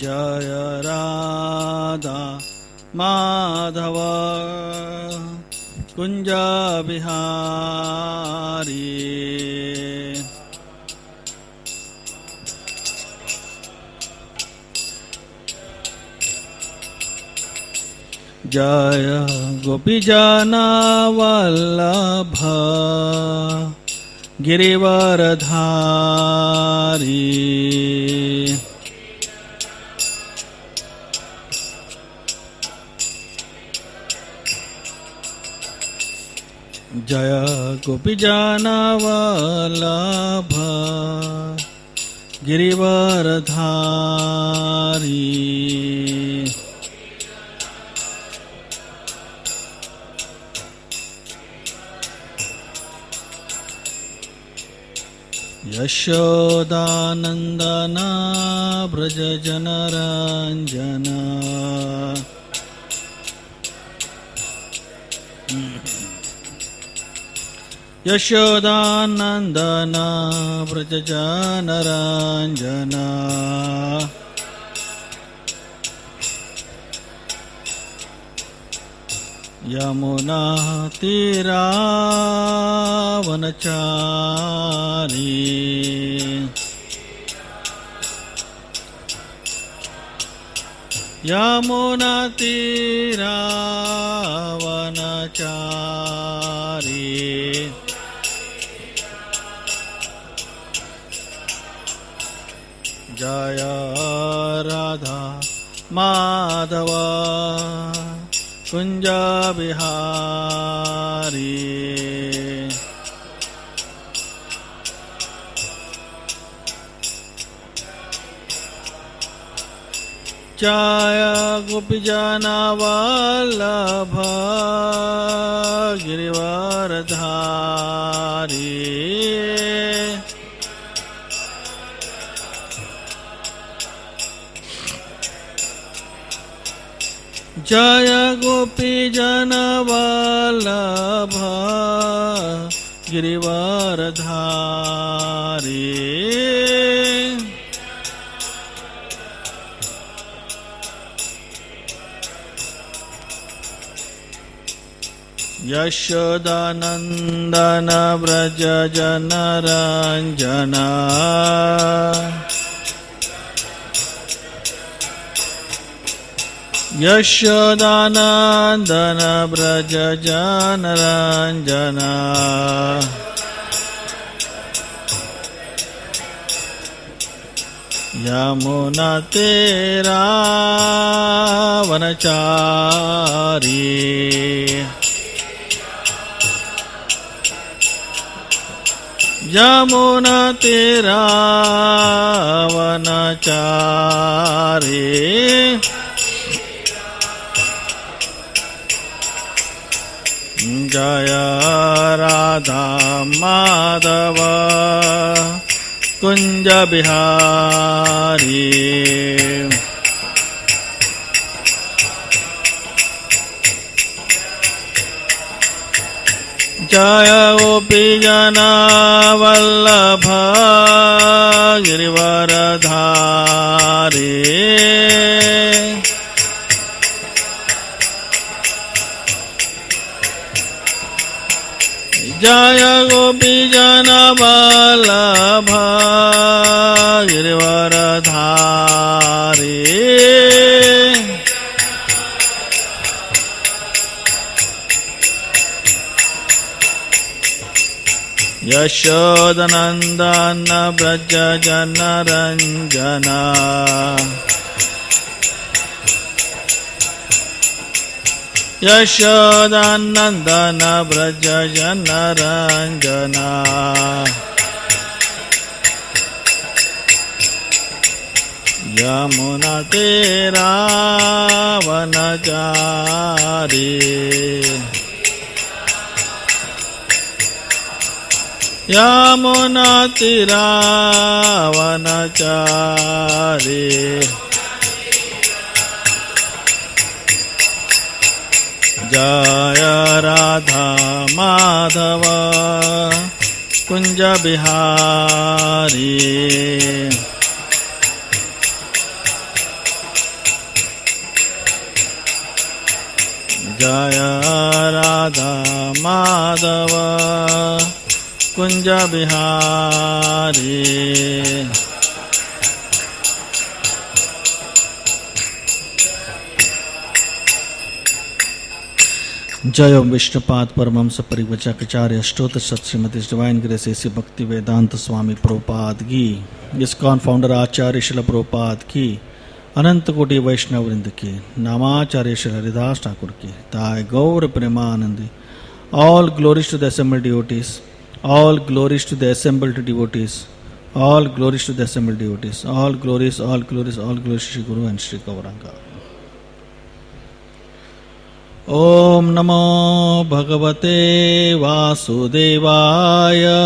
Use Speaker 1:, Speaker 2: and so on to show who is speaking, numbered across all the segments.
Speaker 1: जय राधा माधव कुंज बिहारी। जय गोपीजना वल्लभ गिरिवरधारी। जय गोपीजना वल्लभ गिरिवरधारी। यशोदानंदन व्रज जनरंजन। यशोदानंदन व्रज जनरंजन। यमुना तीरावनचारी। यमुना तीरावनचारी। जय राधा माधव कुंज बिहारी। जय गोपीजना वल्लभ गिरिवरधारी। जय गोपीजन वल्लभ गिरिवरधारी। यशोदानंदन व्रज जनरंजन। यशोदानंदन व्रज जनरंजन। यमुना तीरावनचारी। यमुना तीरावनचारी। जय राधा माधव कुंज बिहारी। जय गोपीजना वल्लभ गिरिवरधारी। जय गोपीजना वल्लभ गिरिवरधारी। यशोदानंदन व्रज जनरंजन। यशोदानंदन व्रज जनरंजन। यमुना तीरावनचारी। यमुना तीरावनचारी। जय राधा माधव कुंज बिहारी। जय राधा माधव कुंज बिहारी। जय ओम विष्णुपाद परमहंस परिव्राजकाचार्य अष्टोत्तर सत श्रीमती डिवाइन ग्रेस एसी भक्ति वेदांत स्वामी प्रभुपाद की, इस्कॉन फाउंडर आचार्य शिल प्रभुपाद की, अनंत कोटि वैष्णव वृंद की, नामाचार्य श्री हरिदास ठाकुर की, ताय गौर Premanandi. All glories to the assembled devotees, all glories to the assembled devotees, all glories to the assembled devotees, all glories, all glories, all glories Shri Guru and Shri Gauranga. Om Namo Bhagavate Vasudevaya.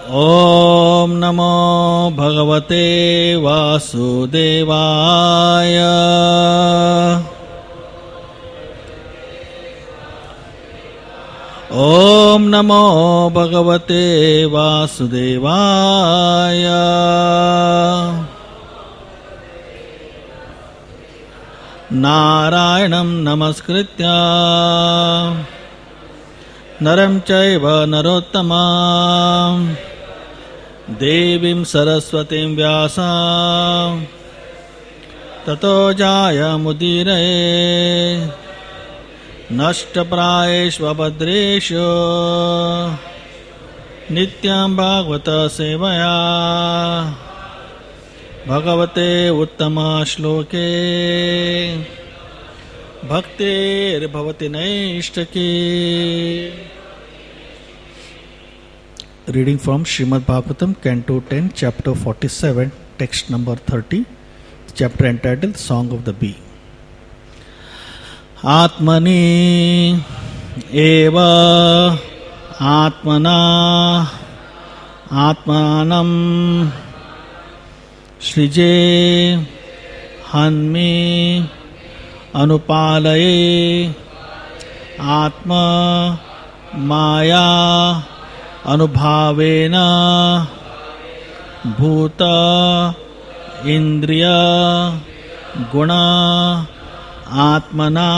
Speaker 1: Om Namo Bhagavate Vasudevaya. Om Namo Bhagavate Vasudevaya. Narayanam Namaskritya Naram Chaiva Narottamam Devim Saraswatim Vyasam Tato Jaya Mudiraye Nashtaprayeshvabhadreshu Nityam Bhagavata Sevaya Bhagavate Uttama Shloke Bhaktir Bhavati Naishtaki. Reading from Srimad Bhagavatam, Canto 10, Chapter 47, Text number 30, chapter entitled Song of the Bee. Atmani eva atmana atmanam shrije hanmi anupalaye atma maya anubhavena bhuta indriya guna atmana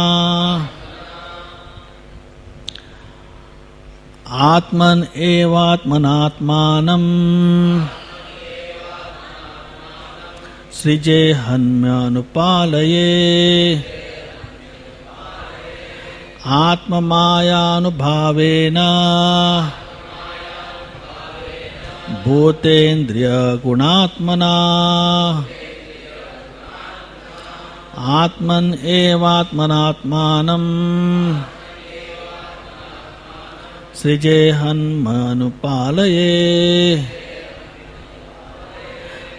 Speaker 1: atman evatmanatmanam srije hanmyanupalaye atma maya anubhavena bhutendriya gunatmana atman evatmanatmanam srije hanmanupalaye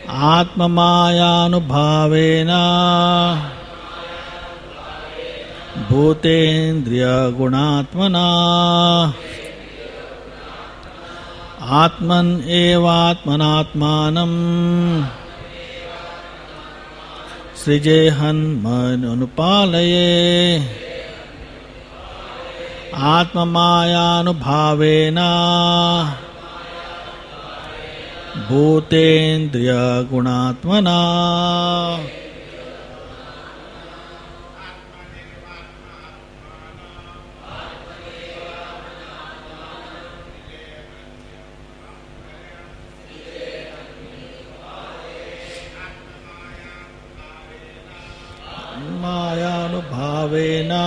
Speaker 1: atma mayanubhavena bhutendriya gunatmana atman evatmanatmanam srije hanmanupalaye atma mayanubhavena bhutendriya gunatmana mayanubhavena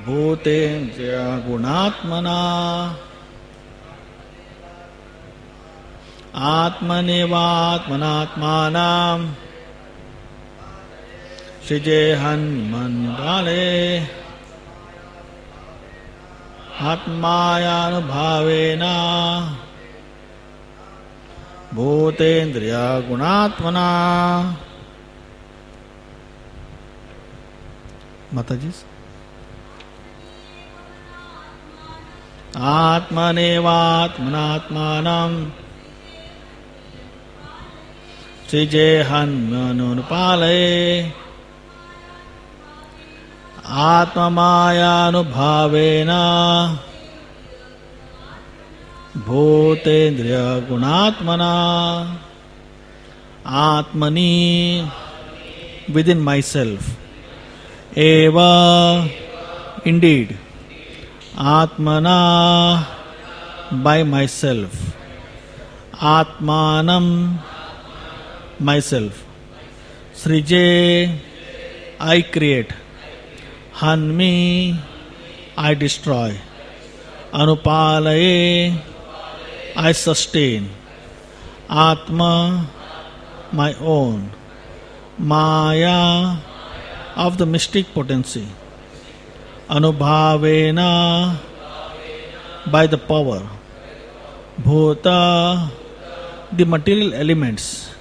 Speaker 1: bhutendriya gunatmana atmanevatmanatmanam srije hanmanupalaye atmayanubhavena bhutendriya gunatmana. Mataji. Atmanevatmanatmanam srije hanmanupalaye atma mayanubhavena bhutendriya gunatmana Atmani, within myself. Eva, indeed. Atmana, by myself. Atmanam, myself. Srije, I create. Hanmi, I destroy. Anupalaye, I sustain. Atma, my own. Maya, of the mystic potency. Anubhavena, by the power. Bhuta, the material elements.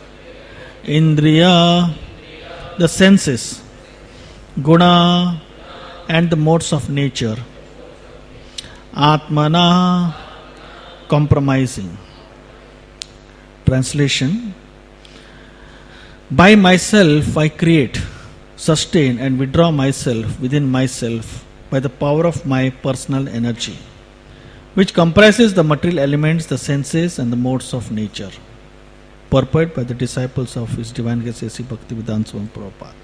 Speaker 1: Indriya, the senses. Guna, and the modes of nature. Atmana, compromising. Translation: by myself I create, sustain and withdraw myself within myself by the power of my personal energy, which comprises the material elements, the senses and the modes of nature. Purport by the disciples of His Divine Grace A.C. Bhaktivedanta Swami Prabhupada.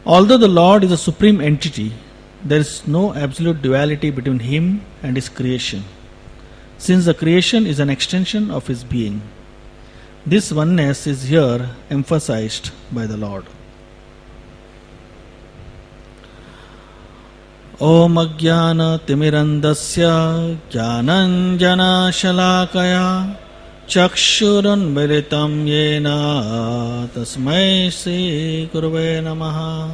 Speaker 1: Although the Lord is a supreme entity, there is no absolute duality between Him and His creation, since the creation is an extension of His being. This oneness is here emphasized by the Lord. Om Ajnana Timirandasya Jnananjana Shalakaya Chakshurunmilitam Yena Tasmai Shri Gurave Namaha.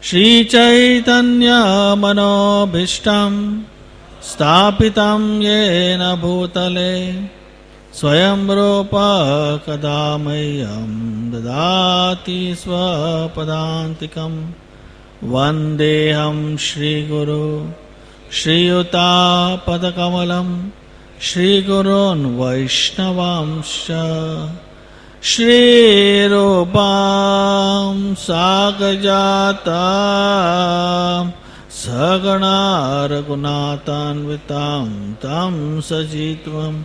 Speaker 1: Shri Chaitanya Manobhishtam Stapitam Yena Bhutale Swayam Rupa Kadamayam Dadati Swapadantikam Vandeham Shri Guru Shri Yuta Padakamalam Shri Gurun Vaishnavamsha Shri Rupam Sagajatam Sagana Raghunathanvitam Tam Sajitvam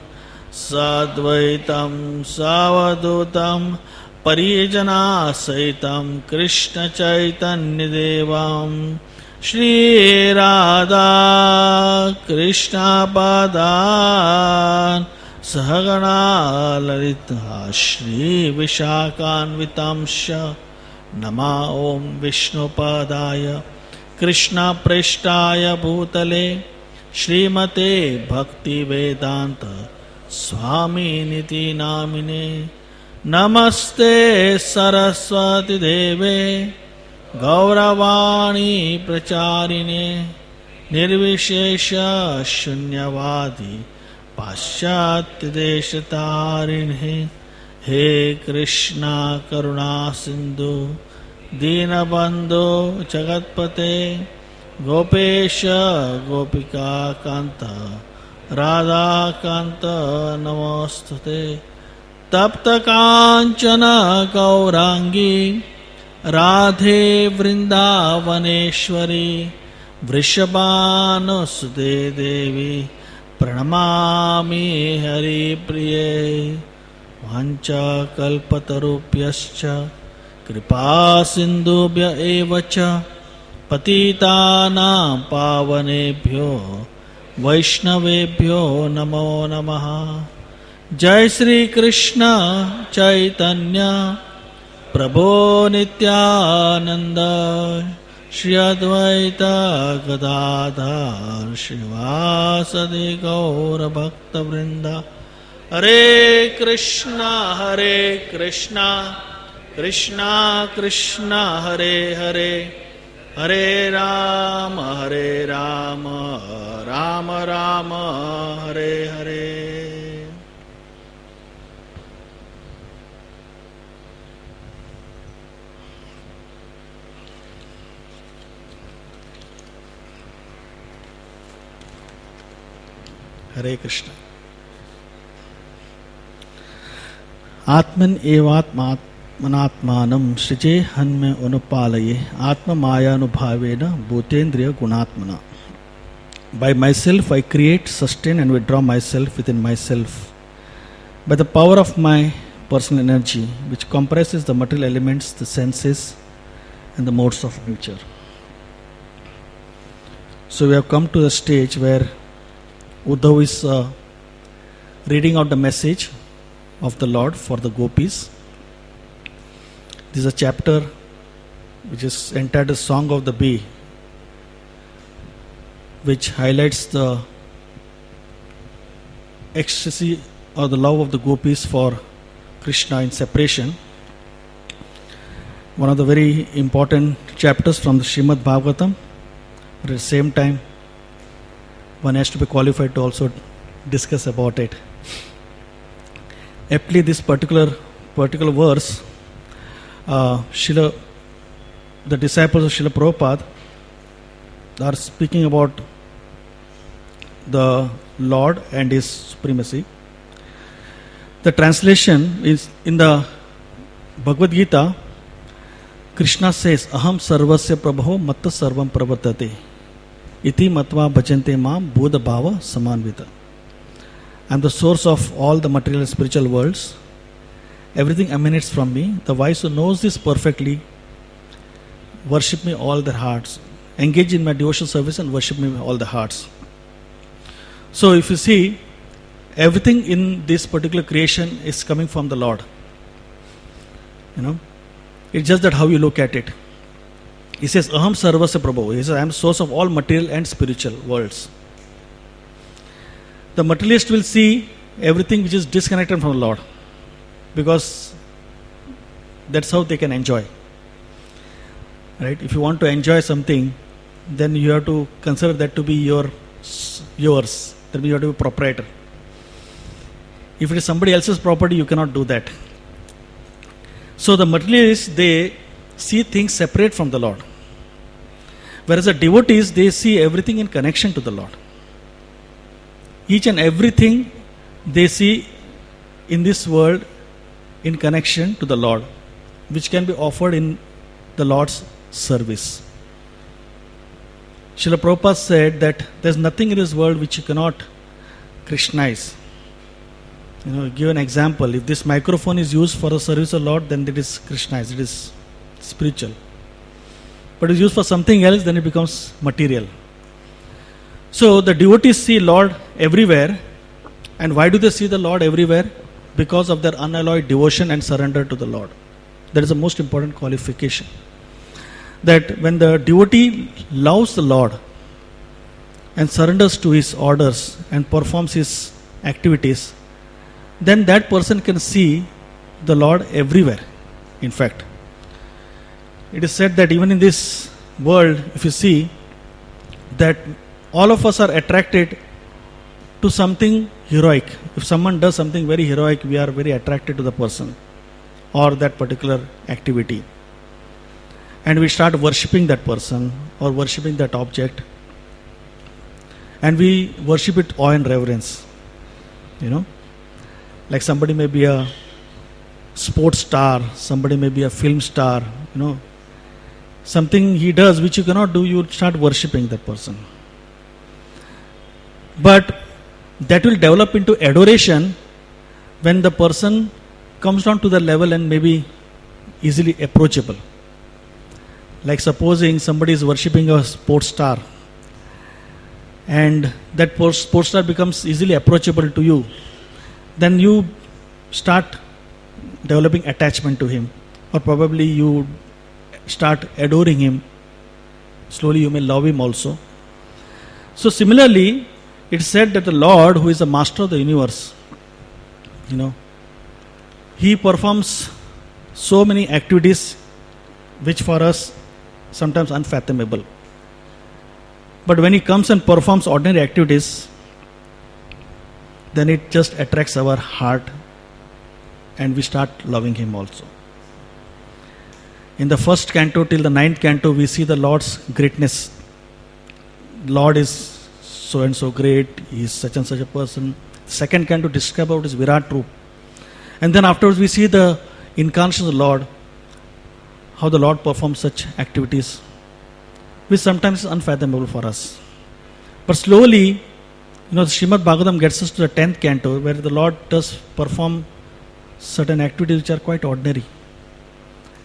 Speaker 1: Sadvaitam Savadutam Parijana Saitam Krishna Chaitanya Devam Shri Radha Krishna Padan Sahagana Lalita Shri Vishakhanvitamsha Nama Om Vishnu Padaya Krishna Preshtaya Bhutale Srimate Bhakti Vedanta Swami Niti Namine Namaste Saraswati Deve Gauravani Pracharine Nirvishesha Shunyavadi Paschatya Deshatarine He Krishna Karuna Sindhu Dinabandhu Jagatpate Gopesha Gopika Kanta Radha Kanta Namostate Tapta Kanchana Gaurangi Radhe Vrindavaneshwari Vrishabhanusute Devi Pranamami Hari Priye Vancha Kalpatarupyascha Kripa Sindhubhya Evacha Patitanam Pavanebhyo Vaishnavebhyo Namo Namaha. Jai Shri Krishna Chaitanya Prabhu Nityananda Shri Advaita Gadadhar Shivasadi Gaura Bhakta Vrinda. Hare Krishna Krishna Krishna Hare Hare Hare Rama Rama Rama Hare Hare. Hare Krishna. Atman evatmanatmanam srije hanme anupalaye atma maya anubhavena bhutendriya gunatmana. By myself I create, sustain and withdraw myself within myself by the power of my personal energy, which comprises the material elements, the senses, and the modes of nature. So we have come to the stage where Uddhav is reading out the message of the Lord for the gopis. This is a chapter which is entitled Song of the Bee, which highlights the ecstasy or the love of the gopis for Krishna in separation. One of the very important chapters from the Srimad Bhagavatam, but at the same time one has to be qualified to also discuss about it. Aptly, this particular verse, the disciples of Srila Prabhupada are speaking about the Lord and His supremacy. The translation is in the Bhagavad Gita. Krishna says, Aham sarvasya prabho matta sarvam pravartate iti matva bhajante mam bodha bhava samanvita. I am the source of all the material and spiritual worlds. Everything emanates from me. The wise who knows this perfectly worship me all their hearts. Engage in my devotional service and worship me with all the hearts. So if you see, everything in this particular creation is coming from the Lord. It's just that how you look at it. He says, Aham sarvasya prabhu. He says, I am source of all material and spiritual worlds. The materialist will see everything which is disconnected from the Lord, because that's how they can enjoy. Right? If you want to enjoy something, then you have to consider that to be yours. That means you have to be proprietor. If it is somebody else's property, you cannot do that. So the materialists, they see things separate from the Lord. Whereas the devotees, they see everything in connection to the Lord. Each and everything they see in this world in connection to the Lord, which can be offered in the Lord's service. Srila Prabhupada said that there is nothing in this world which you cannot Krishnaize. Give an example. If this microphone is used for the service of the Lord, then it is Krishnaize, it is spiritual. But if it's used for something else, then it becomes material. So the devotees see Lord everywhere. And why do they see the Lord everywhere? Because of their unalloyed devotion and surrender to the Lord. That is the most important qualification. That when the devotee loves the Lord and surrenders to His orders and performs His activities, then that person can see the Lord everywhere. In fact, it is said that even in this world, if you see, that all of us are attracted to something heroic. If someone does something very heroic, we are very attracted to the person or that particular activity. And we start worshipping that person or worshipping that object. And we worship it awe and reverence. Like somebody may be a sports star, somebody may be a film star, something he does which you cannot do, you start worshipping that person. But that will develop into adoration when the person comes down to the level and maybe easily approachable. Like supposing somebody is worshipping a sports star and that sports star becomes easily approachable to you, then you start developing attachment to him, or probably you start adoring him. Slowly you may love him also. So similarly, it's said that the Lord, who is the master of the universe, He performs so many activities which for us sometimes unfathomable. But when He comes and performs ordinary activities, then it just attracts our heart and we start loving Him also. In the first canto till the 9th canto, we see the Lord's greatness. Lord is so and so great, He is such and such a person. Second canto describes about His Virat Roop. And then afterwards we see the incarnation of the Lord, how the Lord performs such activities, which sometimes is unfathomable for us. But slowly, the Srimad Bhagavatam gets us to the 10th canto, where the Lord does perform certain activities which are quite ordinary.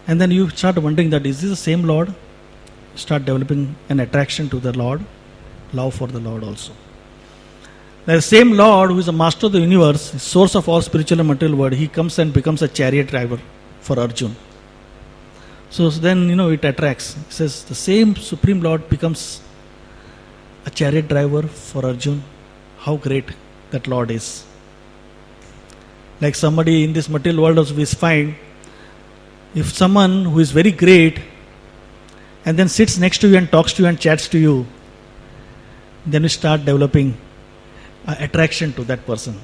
Speaker 1: And then you start wondering that is this the same Lord? Start developing an attraction to the Lord, love for the Lord also. The same Lord who is the master of the universe, source of all spiritual and material world, he comes and becomes a chariot driver for Arjun. So then, it attracts. It says the same Supreme Lord becomes a chariot driver for Arjun. How great that Lord is. Like somebody in this material world also we find, if someone who is very great and then sits next to you and talks to you and chats to you, then you start developing attraction to that person.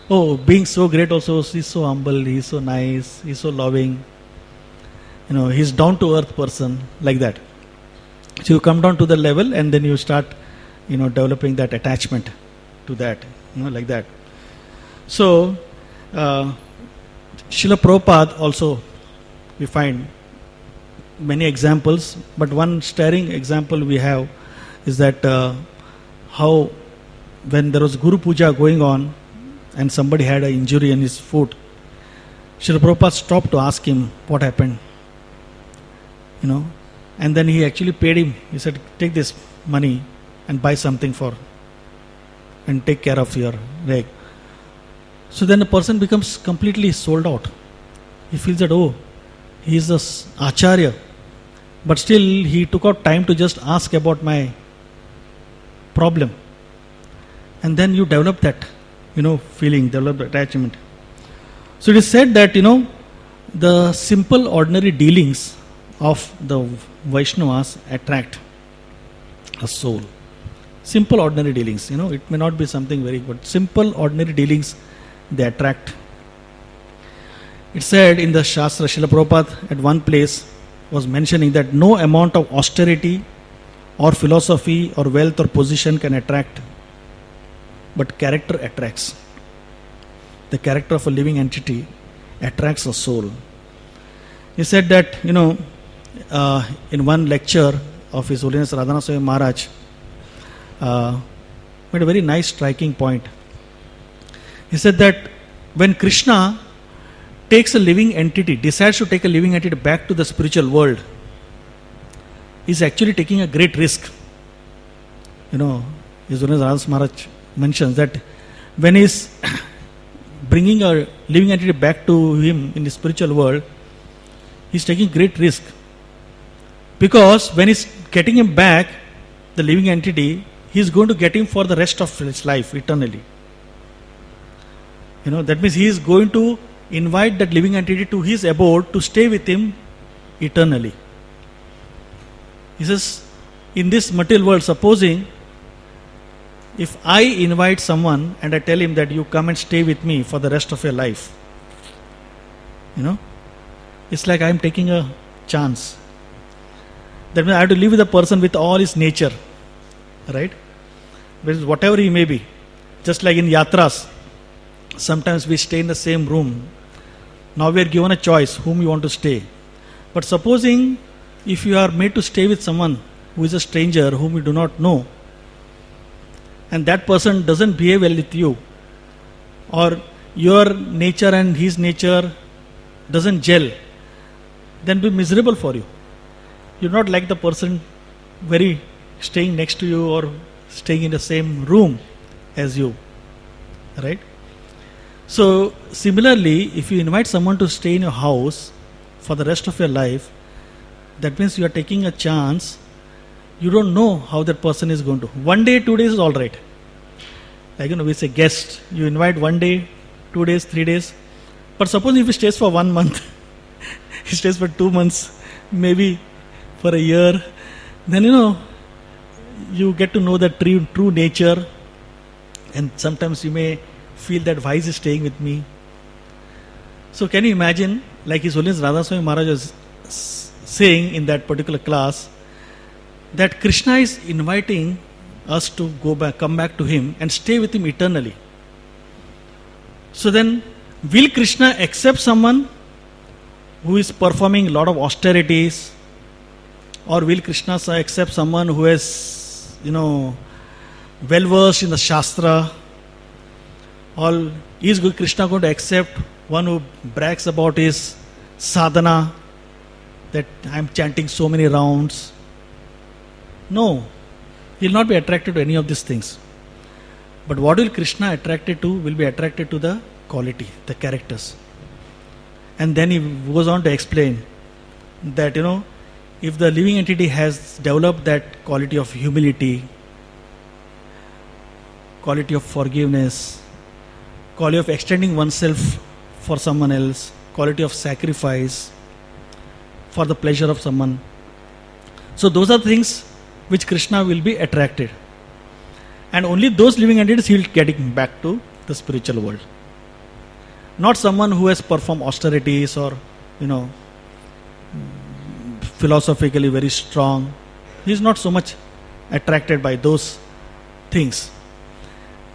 Speaker 1: Oh, being so great also, he's so humble, he's so nice, he's so loving. He's down to earth person, like that. So you come down to the level and then you start, developing that attachment to that, like that. So, Srila Prabhupada also, we find many examples, but one staring example we have is that how when there was Guru Puja going on and somebody had an injury in his foot, Srila Prabhupada stopped to ask him what happened. And then he actually paid him. He said, take this money and buy something and take care of your leg. So then the person becomes completely sold out. He feels that, oh, he is the Acharya. But still he took out time to just ask about my problem. And then you develop that, feeling, develop attachment. So it is said that, the simple ordinary dealings of the Vaishnavas attract a soul. Simple ordinary dealings, it may not be something very good. Simple ordinary dealings, they attract. It said in the Shastra, Srila Prabhupada at one place was mentioning that no amount of austerity or philosophy or wealth or position can attract, but character attracts. The character of a living entity attracts a soul. He said that, in one lecture of His Holiness Radhanath Swami Maharaj, made a very nice striking point. He said that when Krishna takes a living entity, decides to take a living entity back to the spiritual world, is actually taking a great risk. His Holiness Radhanath Maharaj mentions that when he is bringing a living entity back to him in the spiritual world, he is taking great risk. Because when he is getting him back, the living entity, he is going to get him for the rest of his life, eternally. That means he is going to invite that living entity to his abode to stay with him eternally. He says, in this material world, supposing if I invite someone and I tell him that you come and stay with me for the rest of your life, it's like I am taking a chance. That means I have to live with a person with all his nature, right? With whatever he may be. Just like in yatras, sometimes we stay in the same room. Now we are given a choice whom you want to stay. But supposing if you are made to stay with someone who is a stranger whom you do not know, and that person doesn't behave well with you, or your nature and his nature doesn't gel, then be miserable for you. You not like the person very staying next to you or staying in the same room as you, right? So similarly, if you invite someone to stay in your house for the rest of your life, that means you are taking a chance. You don't know how that person is going to. 1 day, 2 days is all right. Like we say guest, you invite 1 day, 2 days, 3 days. But suppose if he stays for 1 month, he stays for 2 months, maybe for a year, then you get to know the true nature, and sometimes you may feel that why is he staying with me. So can you imagine, like His Holiness Radha Swami Maharaj was saying in that particular class, that Krishna is inviting us to come back to him and stay with him eternally. So then, will Krishna accept someone who is performing a lot of austerities, or will Krishna accept someone who is, well versed in the Shastra, or is Krishna going to accept one who brags about his sadhana, that I am chanting so many rounds. No, he will not be attracted to any of these things. But what will Krishna attracted to? Will be attracted to the quality, the characters. And then he goes on to explain that, if the living entity has developed that quality of humility, quality of forgiveness, quality of extending oneself for someone else, quality of sacrifice for the pleasure of someone. So those are things which Krishna will be attracted. And only those living entities he will get back to the spiritual world. Not someone who has performed austerities or, philosophically very strong. He is not so much attracted by those things.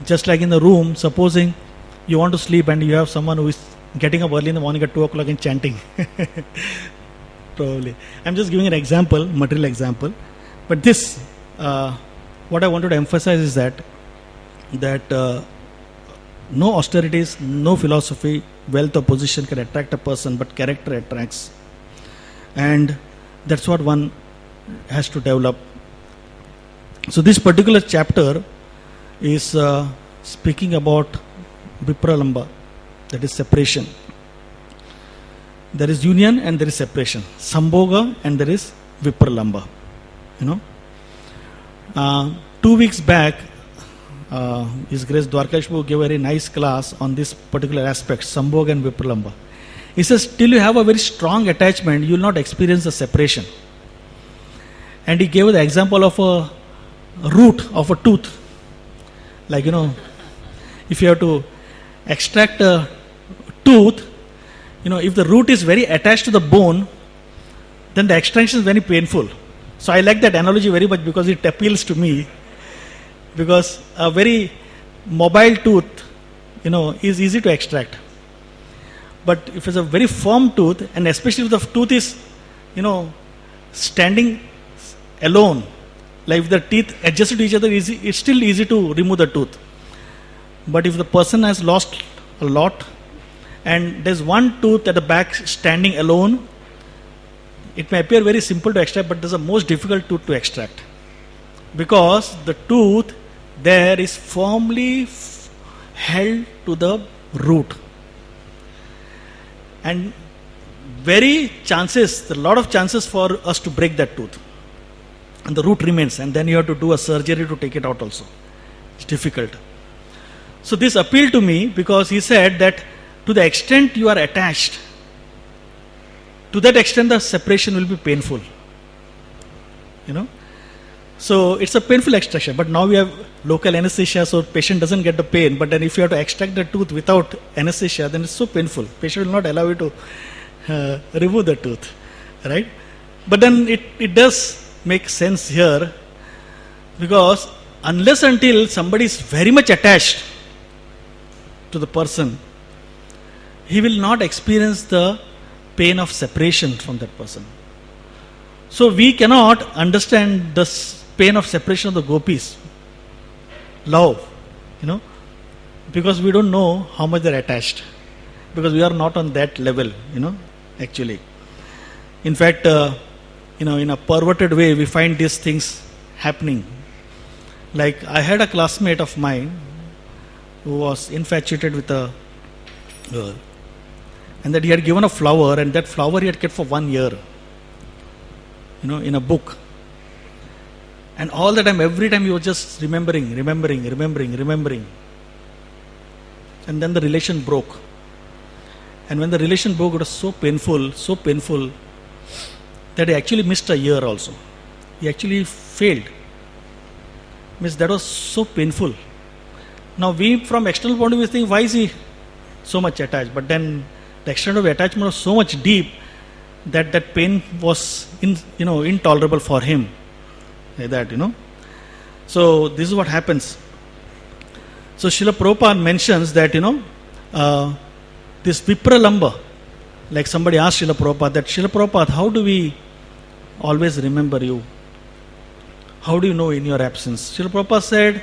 Speaker 1: Just like in the room, supposing you want to sleep and you have someone who is getting up early in the morning at 2 o'clock and chanting. Probably. I'm just giving an example, material example. But this, what I wanted to emphasize is that no austerities, no philosophy, wealth or position can attract a person, but character attracts. And that's what one has to develop. So this particular chapter is speaking about Vipralamba, that is separation. There is union and there is separation. Sambhoga and there is Vipralamba. 2 weeks back, His Grace Dwarkesh gave a very nice class on this particular aspect, Sambhoga and Vipralamba. He says, till you have a very strong attachment, you will not experience the separation. And he gave the example of a root of a tooth. Like, if you have to extract a tooth, if the root is very attached to the bone, then the extraction is very painful. So I like that analogy very much because it appeals to me. Because a very mobile tooth, is easy to extract. But if it's a very firm tooth, and especially if the tooth is, standing alone, like if the teeth adjust to each other, it's still easy to remove the tooth. But if the person has lost a lot, and there's one tooth at the back standing alone, it may appear very simple to extract, but there's a most difficult tooth to extract. Because the tooth there is firmly held to the root. And a lot of chances for us to break that tooth. And the root remains, and then you have to do a surgery to take it out also. It's difficult. So this appealed to me because he said that to the extent you are attached, to that extent the separation will be painful. So it's a painful extraction, but now we have local anesthesia, so patient doesn't get the pain. But then if you have to extract the tooth without anesthesia, then it's so painful. Patient will not allow you to remove the tooth, right? But then it does make sense here, because unless until somebody is very much attached to the person, he will not experience the pain of separation from that person. So we cannot understand the pain of separation of the gopis, love, because we don't know how much they're attached, because we are not on that level, actually. In fact, in a perverted way, we find these things happening. Like, I had a classmate of mine who was infatuated with a girl, and that he had given a flower, and that flower he had kept for 1 year, in a book. And all the time, every time he was just remembering. And then the relation broke. And when the relation broke, it was so painful, that he actually missed a year also. He actually failed. Means that was so painful. Now we, from external point of view, think, why is he so much attached? But then the extent of attachment was so much deep that pain was intolerable for him. Like that, So this is what happens. So Srila Prabhupada mentions that, this Vipralamba, like somebody asked Srila Prabhupada that, Srila Prabhupada, how do we always remember you? How do you know in your absence? Srila Prabhupada said,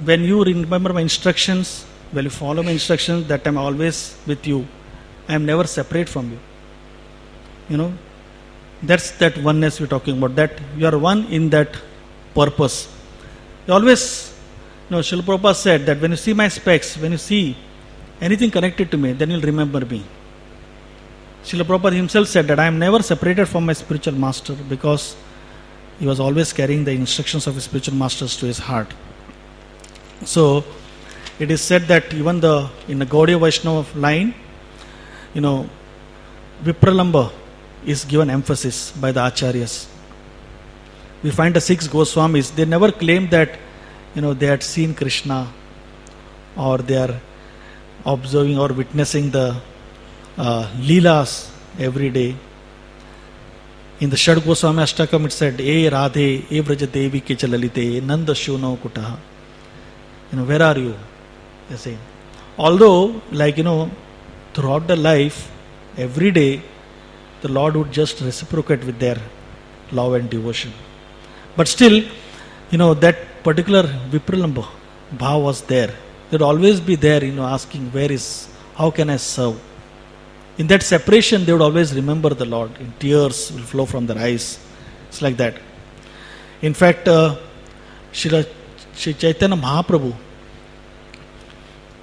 Speaker 1: when you remember my instructions, When you follow my instructions, that I'm always with you. I am never separate from you. You know, that's that oneness we're talking about. That you are one in that purpose. You always, Srila Prabhupada said that when you see my specs, when you see anything connected to me, then you'll remember me. Srila Prabhupada himself said that I am never separated from my spiritual master, because he was always carrying the instructions of his spiritual masters to his heart. So it is said that even in the Gaudiya Vaishnava line, Vipralamba is given emphasis by the Acharyas. We find the 6 Goswamis, they never claim that they had seen Krishna, or they are observing or witnessing the Leelas every day. In the Shad Goswami Ashtakam it said, E Radhe, E Vraja Devi ke chalalite, Nanda Shuno Kutaha. Where are you? They say. Although, throughout the life, every day, the Lord would just reciprocate with their love and devotion. But still, that particular Vipralamba bhav was there. They would always be there, asking, how can I serve? In that separation, they would always remember the Lord. In tears will flow from their eyes. It's like that. In fact, Shri Chaitanya Mahaprabhu,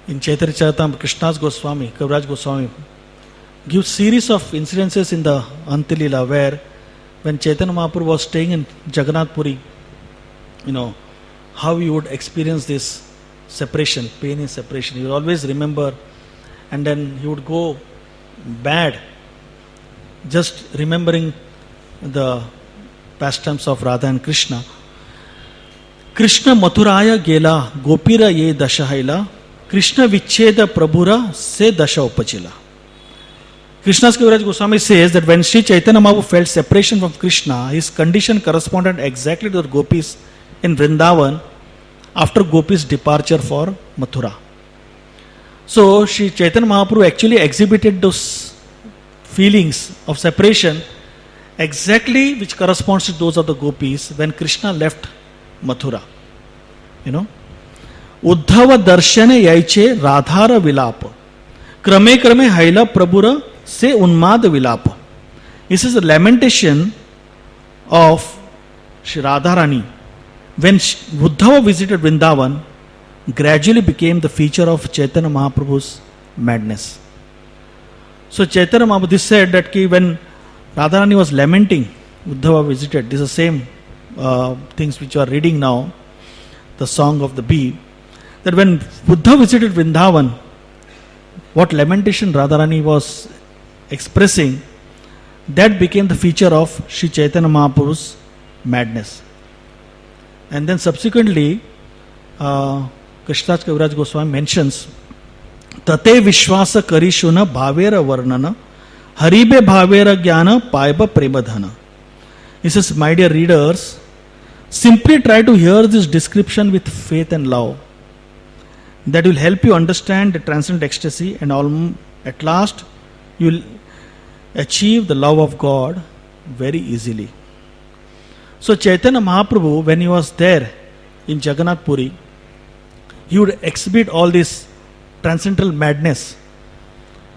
Speaker 1: in Chaitanya Charitamrita, Krishnadas Goswami, Kaviraj Goswami, gives series of incidences in the Antilila where when Chaitanya Mahaprabhu was staying in Jagannath Puri, how he would experience this separation, pain in separation. He would always remember, and then he would go bad just remembering the pastimes of Radha and Krishna. Krishna Mathuraya gela gopira ye dashahaila, Krishna vicheda prabhura se dasha upachila. Krishnadas Kaviraj Goswami says that when Sri Chaitanya Mahaprabhu felt separation from Krishna, his condition corresponded exactly to the gopis in Vrindavan after gopis' departure for Mathura. So Sri Chaitanya Mahaprabhu actually exhibited those feelings of separation exactly which corresponds to those of the gopis when Krishna left Mathura. Uddhava darshane yaiche radhara vilapa, krame krame haila prabhura se unmad vilapa. This is a lamentation of Shri Radharani. When Uddhava visited Vrindavan, gradually became the feature of Chaitanya Mahaprabhu's madness. So Chaitanya Mahaprabhu, this said that when Radharani was lamenting, Uddhava visited, this is the same things which you are reading now, the song of the bee, that when Uddhava visited Vrindavan, what lamentation Radharani was expressing, that became the feature of Sri Chaitanya Mahaprabhu's madness. And then subsequently, Krishnadas Kaviraj Goswami mentions, Tate Vishwasa Karishuna Bhavera Varnana, Haribe Bhavera Jnana Paiba Premadhana. He says, my dear readers, simply try to hear this description with faith and love. That will help you understand the transcendent ecstasy, and at last you will achieve the love of God very easily. So Chaitanya Mahaprabhu, when he was there in Jagannath Puri, he would exhibit all this transcendental madness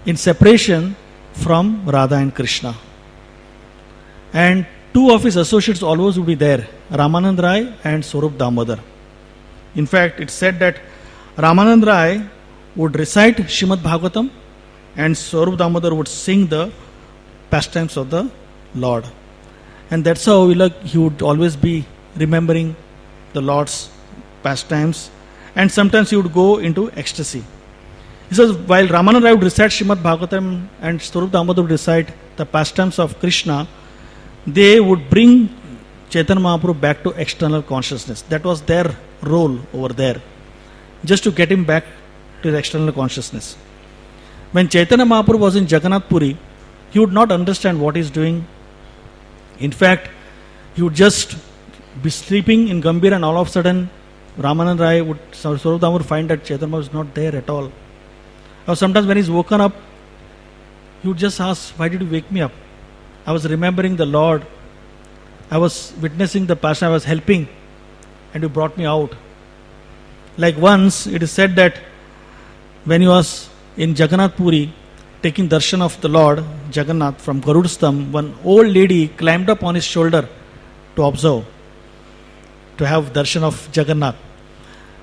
Speaker 1: in separation from Radha and Krishna. And 2 of his associates always would be there, Ramanand Rai and Swarup Damodar. In fact, it's said that Ramanand Rai would recite Srimad Bhagavatam and Swarup Damodar would sing the pastimes of the Lord. And that's how he would always be remembering the Lord's pastimes, and sometimes he would go into ecstasy. He says, while Ramanand Rai would recite Srimad Bhagavatam and Swarup Damodar would recite the pastimes of Krishna, they would bring Chaitanya Mahaprabhu back to external consciousness. That was their role over there, just to get him back to the external consciousness. When Chaitanya Mahaprabhu was in Jagannath Puri, he would not understand what he is doing. In fact, he would just be sleeping in Gambhir, and all of a sudden Ramanand Rai would, Swarup Damodar would find that Chaitanya Mahaprabhu is not there at all. Or sometimes when he's woken up, he would just ask, why did you wake me up? I was remembering the Lord. I was witnessing the passion. I was helping, and you brought me out. Like once, it is said that when he was in Jagannath Puri taking darshan of the Lord Jagannath from Garudastham, one old lady climbed up on his shoulder to observe, to have darshan of Jagannath.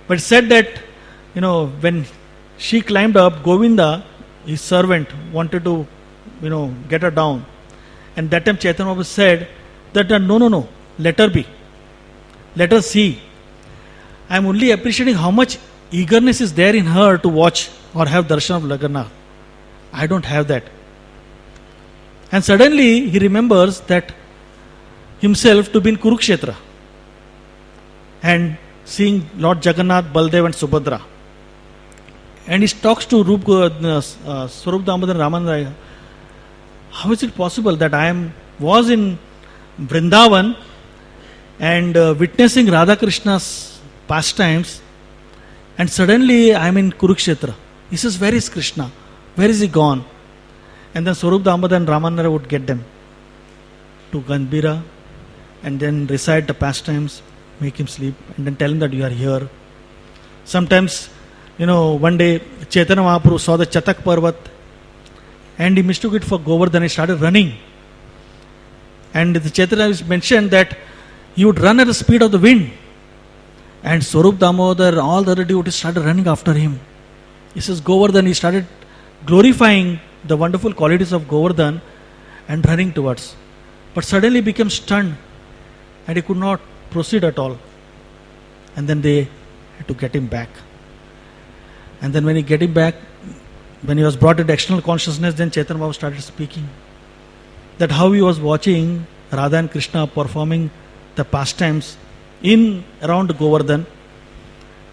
Speaker 1: But it said that, when she climbed up, Govinda, his servant, wanted to, get her down. And that time Chaitanya Mahaprabhu said that no, let her be. Let her see. I am only appreciating how much eagerness is there in her to watch or have darshan of Jagannath. I don't have that. And suddenly he remembers that himself to be in Kurukshetra and seeing Lord Jagannath, Baldev and Subhadra. And he talks to Swarup Damodar Ramananda. How is it possible that I was in Vrindavan and witnessing Radha Krishna's pastimes, and suddenly I am in Kurukshetra? He says, where is Krishna? Where is he gone? And then Swarup Damodar and Ramananda would get them to Gambhira and then recite the pastimes, make him sleep, and then tell him that you are here. Sometimes, one day Chaitanya Mahaprabhu saw the Chatak Parvat and he mistook it for Govardhan. He started running. And the Chaitanya mentioned that he would run at the speed of the wind. And Swarup Damodar, all the other devotees started running after him. He says, Govardhan, he started glorifying the wonderful qualities of Govardhan and running towards. But suddenly became stunned and he could not proceed at all. And then they had to get him back. And then when he get him back, when he was brought into external consciousness, then Chaitanya Mahaprabhu started speaking. That how he was watching Radha and Krishna performing the pastimes in around Govardhan.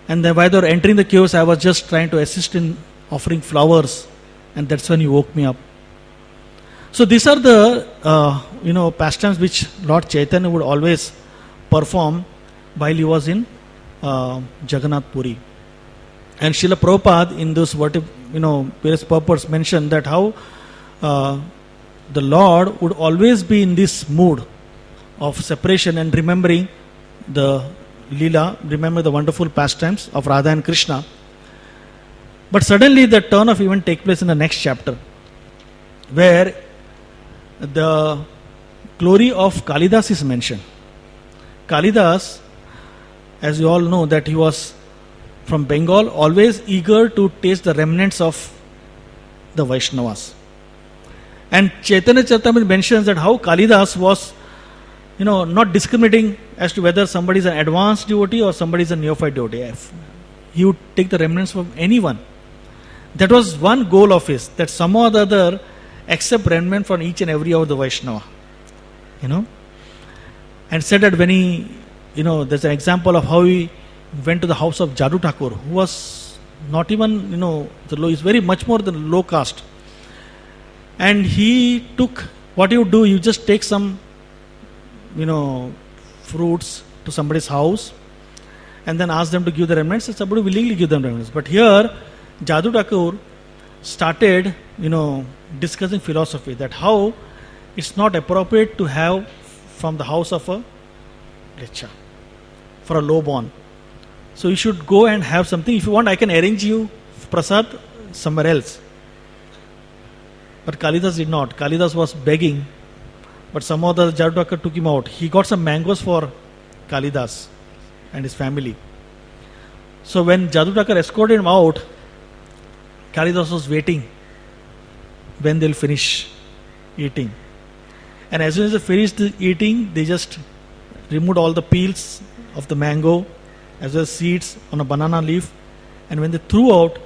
Speaker 1: And then while they were entering the caves, I was just trying to assist in offering flowers. And that's when he woke me up. So these are the pastimes which Lord Chaitanya would always perform while he was in Jagannath Puri. And Srila Prabhupada in this various purports mentioned that how the Lord would always be in this mood of separation and remembering the Leela, remember the wonderful pastimes of Radha and Krishna. But suddenly the turn of event takes place in the next chapter, where the glory of Kalidas is mentioned. Kalidas, as you all know, that he was from Bengal, always eager to taste the remnants of the Vaishnavas. And Chaitanya Charitamrita mentions that how Kalidas was, not discriminating as to whether somebody is an advanced devotee or somebody is a neophyte devotee. He would take the remnants from anyone. That was one goal of his, that somehow or the other accept remnant from each and every of the Vaishnava. And said that when he, there's an example of how he went to the house of Jadu Thakur, who was not even, the low, is very much more than low caste. And he took, what he would do, you just take some, fruits to somebody's house and then ask them to give the remnants, and somebody willingly give them remnants. But here, Jadu Thakur started, discussing philosophy, that how it's not appropriate to have from the house of a Lecha for a low-born. So you should go and have something. If you want, I can arrange you prasad somewhere else. But Kalidas did not. Kalidas was begging, but somehow the Jadu Thakur took him out. He got some mangoes for Kalidas and his family. So when Jadu Thakur escorted him out, Kalidas was waiting when they'll finish eating. And as soon as they finished eating, they just removed all the peels of the mango as well as seeds on a banana leaf. And when they threw out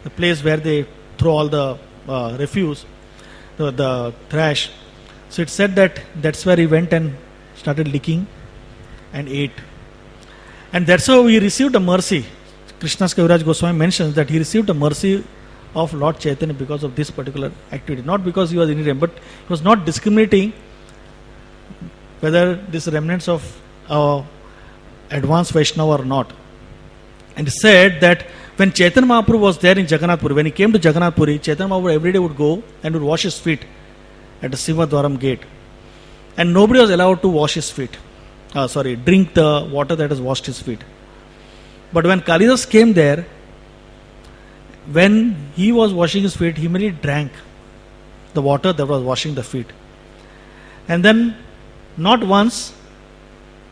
Speaker 1: the place where they throw all the refuse, the trash, so it said that that's where he went and started licking and ate. And that's how he received a mercy. Krishnas Kaviraj Goswami mentions that he received a mercy of Lord Chaitanya because of this particular activity. Not because he was Indian, but he was not discriminating whether this remnants of advanced Vaishnava or not. And he said that when Chaitanya Mahaprabhu was there in Jagannath Puri, when he came to Jagannath Puri, Chaitanya Mahaprabhu every day would go and would wash his feet at the Simhadwaram gate. And nobody was allowed to wash his feet. Drink the water that has washed his feet. But when Kalidas came there, when he was washing his feet, he merely drank the water that was washing the feet. And then, not once,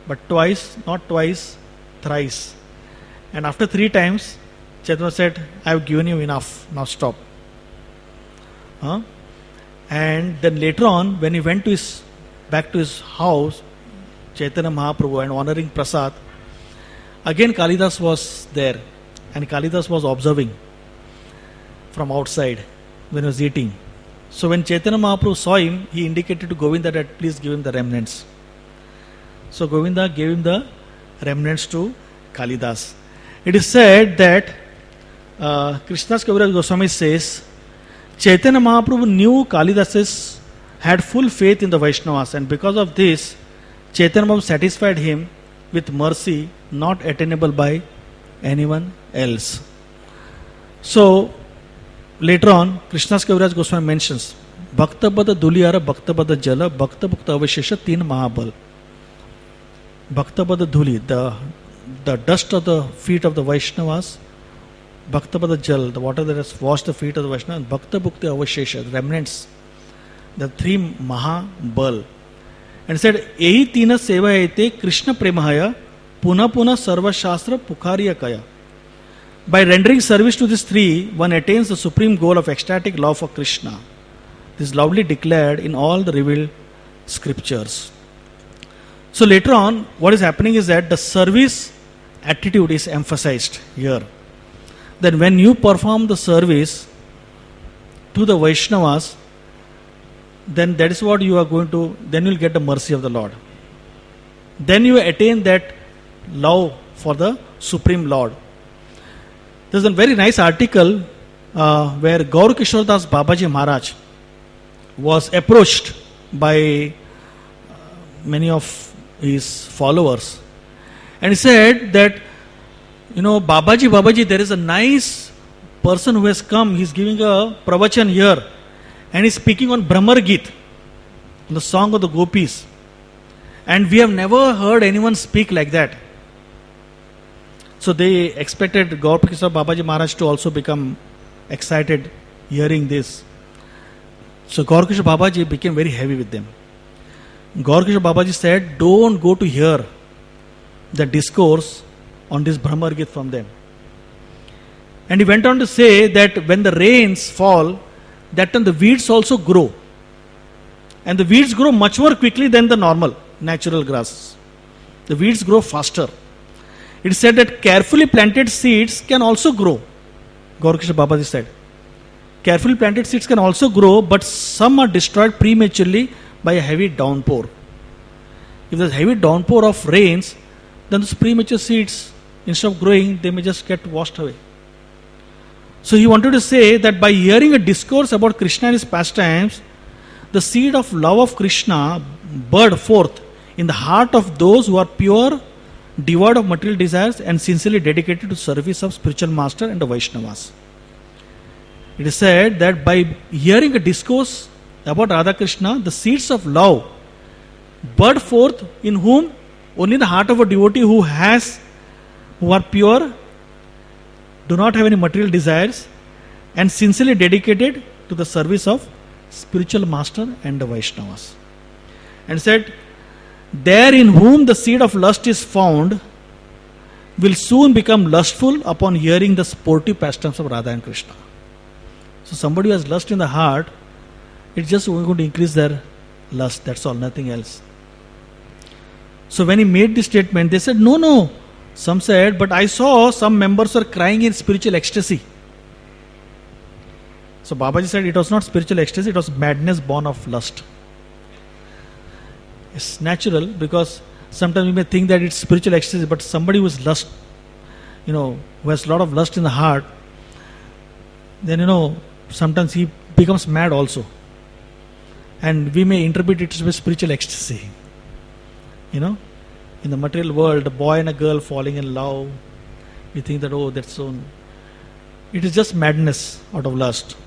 Speaker 1: but twice, not twice, thrice. And after 3 times, Chaitanya said, I have given you enough, now stop. And then later on, when he went to back to his house, Chaitanya Mahaprabhu, and honoring Prasad, again Kalidas was there, and Kalidas was observing from outside when he was eating. So when Chaitanya Mahaprabhu saw him, he indicated to Govinda that please give him the remnants. So Govinda gave him the remnants to Kalidas. It is said that Krishnadas Kaviraj Goswami says, Chaitanya Mahaprabhu knew Kalidas had full faith in the Vaishnavas, and because of this, Chaitanya Mahaprabhu satisfied him with mercy not attainable by anyone else. So later on, Krishnadas Kaviraj Goswami mentions Bhakta Pada Dhuliyara, Bhakta Pada Jala, Bhakta Bhakta Avashesha, Teen Mahabal. Bhakta Pada Dhuli, the dust of the feet of the Vaishnavas, Bhakta Pada Jal, the water that has washed the feet of the Vaishnavas, and Bhakta Bhakti Avashesha, the remnants, the 3 Mahabal. And said, Ehi Tina Seva Ete Krishna Premahaya, Puna Puna Sarva Shastra Pukhariya Kaya. By rendering service to these 3, one attains the supreme goal of ecstatic love for Krishna. This is loudly declared in all the revealed scriptures. So later on, what is happening is that the service attitude is emphasized here. Then when you perform the service to the Vaishnavas, then that is what you are going to, then you will get the mercy of the Lord. Then you attain that love for the Supreme Lord. There is a very nice article where Gaur Kishore Das Babaji Maharaj was approached by many of his followers, and he said that, Babaji, there is a nice person who has come, he is giving a pravachan here, and he is speaking on Brahmar Geet, the song of the gopis, and we have never heard anyone speak like that. So they expected Gaur Kishore Babaji Maharaj to also become excited hearing this. So Gaur Kishore Babaji became very heavy with them. Gaur Kishore Babaji said, don't go to hear the discourse on this Brahmar Geet from them. And he went on to say that when the rains fall, that time the weeds also grow. And the weeds grow much more quickly than the normal natural grasses. The weeds grow faster. It is said that carefully planted seeds can also grow. Gaur Kishore Babaji said, carefully planted seeds can also grow, but some are destroyed prematurely by a heavy downpour. If there is heavy downpour of rains, then those premature seeds, instead of growing, they may just get washed away. So he wanted to say that by hearing a discourse about Krishna and his pastimes, the seed of love of Krishna bud forth in the heart of those who are pure, devoid of material desires, and sincerely dedicated to service of spiritual master and the Vaishnavas. It is said that by hearing a discourse about Radha Krishna, the seeds of love bud forth in whom? Only the heart of a devotee who are pure, do not have any material desires, and sincerely dedicated to the service of spiritual master and the Vaishnavas. And said, there in whom the seed of lust is found will soon become lustful upon hearing the sportive pastimes of Radha and Krishna. So somebody who has lust in the heart, it's just going to increase their lust, that's all, nothing else. So when he made this statement, they said, no. Some said, but I saw some members were crying in spiritual ecstasy. So Babaji said it was not spiritual ecstasy, it was madness born of lust. It's natural, because sometimes we may think that it's spiritual ecstasy, but somebody who is lust, who has a lot of lust in the heart, then sometimes he becomes mad also. And we may interpret it as spiritual ecstasy. In the material world, a boy and a girl falling in love, we think that, that's so. It is just madness out of lust.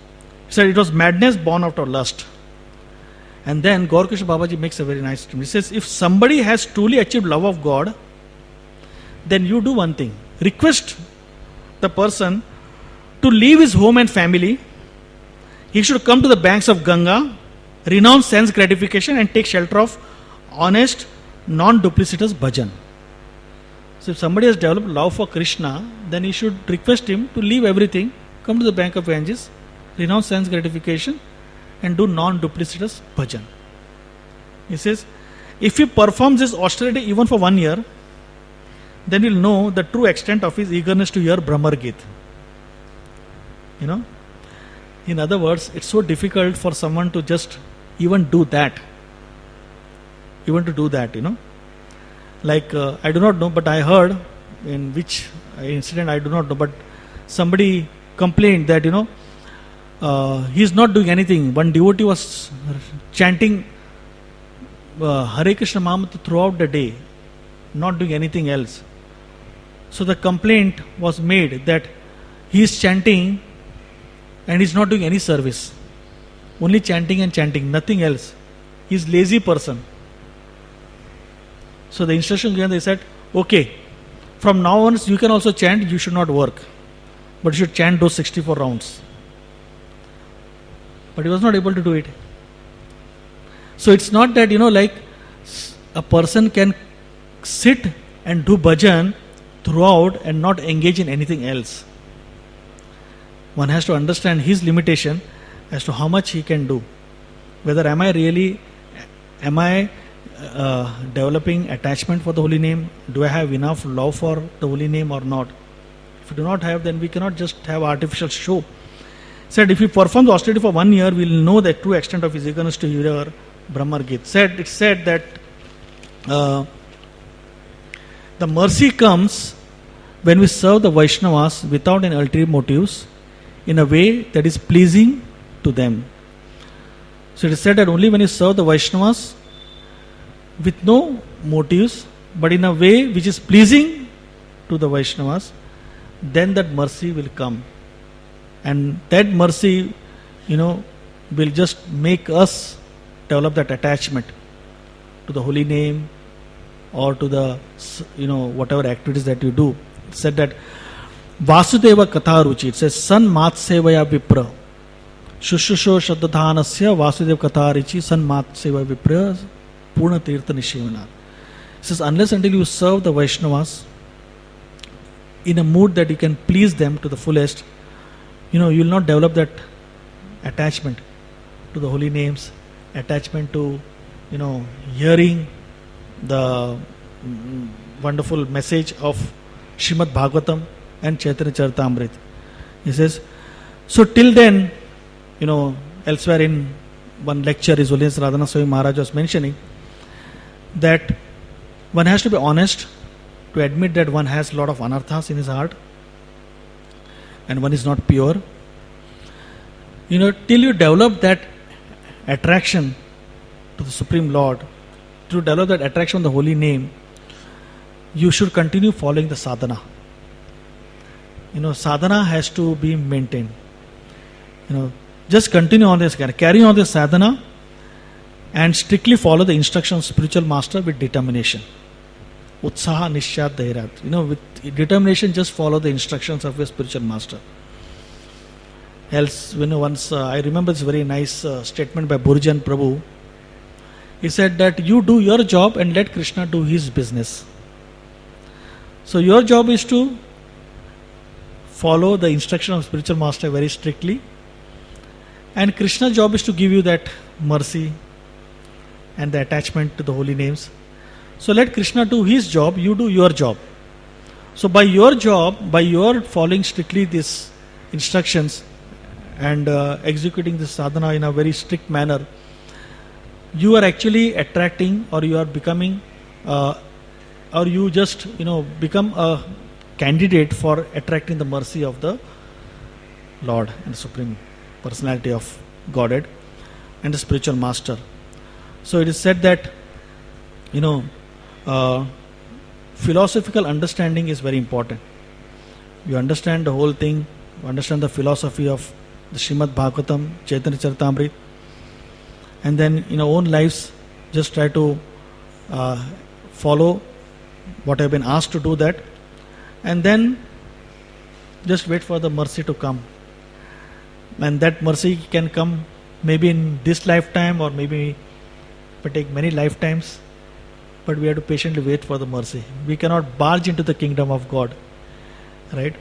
Speaker 1: He said it was madness born out of lust. And then Gaur Kishore Babaji makes a very nice statement. He says, if somebody has truly achieved love of God, then you do one thing. Request the person to leave his home and family, he should come to the banks of Ganga, renounce sense gratification and take shelter of honest, non-duplicitous bhajan. So if somebody has developed love for Krishna, then he should request him to leave everything, come to the bank of Ganges, renounce sense gratification and do non-duplicitous bhajan. He says, if he performs this austerity even for 1 year, then he'll know the true extent of his eagerness to hear Brahmar Git. You know, in other words, it's so difficult for someone to just even do that. Even to do that, you know. Like, I do not know, but I heard in which incident I do not know, but somebody complained that, you know, he is not doing anything. One devotee was chanting Hare Krishna Mahamantra throughout the day, not doing anything else. So the complaint was made that he is chanting and he is not doing any service. Only chanting and chanting, nothing else. He is lazy person. So the instruction given, they said, okay, from now on you can also chant, you should not work. But you should chant those 64 rounds. But he was not able to do it. So it's not that, you know, like a person can sit and do bhajan throughout and not engage in anything else. One has to understand his limitation as to how much he can do. Whether am I developing attachment for the holy name? Do I have enough love for the holy name or not? If we do not have, then we cannot just have artificial show. Said if he performs austerity for 1 year, we will know the true extent of his eagerness to hear Brahmar Git. It said that the mercy comes when we serve the Vaishnavas without any ulterior motives, in a way that is pleasing to them. So it is said that only when you serve the Vaishnavas with no motives, but in a way which is pleasing to the Vaishnavas, then that mercy will come. And that mercy, you know, will just make us develop that attachment to the holy name or to the, you know, whatever activities that you do. It said that Vasudeva Katha Ruchi, it says, San Matsevaya Vipra, Shushusho Shaddadhanasya Vasudeva Katha Ruchi, San Matsevaya Vipra, Purna Tirtha Nishivanath. It says, unless until you serve the Vaishnavas in a mood that you can please them to the fullest, you know, you will not develop that attachment to the holy names, attachment to, you know, hearing the wonderful message of Srimad Bhagavatam and Chaitanya Charitamrita. He says, so till then, you know, elsewhere in one lecture, His Holiness Radhana Swami Maharaj was mentioning that one has to be honest to admit that one has a lot of anarthas in his heart and one is not pure. You know, till you develop that attraction to the Supreme Lord, to develop that attraction on the holy name, you should continue following the sadhana. You know, sadhana has to be maintained. You know, just continue on this, carry on this sadhana and strictly follow the instructions of spiritual master with determination. Utsaha Nishyat Dhairat. You know, with determination, just follow the instructions of your spiritual master. Else, you know, once I remember this very nice statement by Burjan Prabhu. He said that you do your job and let Krishna do his business. So your job is to follow the instruction of spiritual master very strictly, and Krishna's job is to give you that mercy and the attachment to the holy names. So let Krishna do his job, you do your job. So by your job, by your following strictly these instructions and executing this sadhana in a very strict manner, you are actually attracting, or you are becoming, or you just, you know, become a candidate for attracting the mercy of the Lord and the Supreme Personality of Godhead and the spiritual master. So it is said that, you know, philosophical understanding is very important. You understand the whole thing, you understand the philosophy of the Srimad Bhagavatam, Chaitanya Charitamrita, and then in our own lives just try to follow what I have been asked to do that, and then Just wait for the mercy to come. And that mercy can come maybe in this lifetime, or maybe it take many lifetimes. But we have to patiently wait for the mercy. We cannot barge into the kingdom of God, right?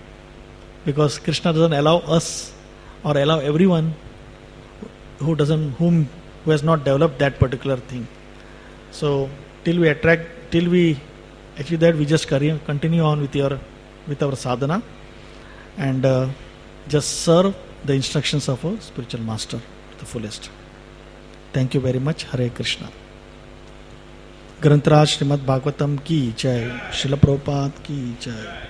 Speaker 1: Because Krishna doesn't allow us or allow everyone who has not developed that particular thing. So till we achieve that, we just continue on with our sadhana, and just serve the instructions of our spiritual master to the fullest. Thank you very much. Hare Krishna. ग्रंथराज Shrimad Bhagavatam की जय, श्रील प्रभुपाद की जय.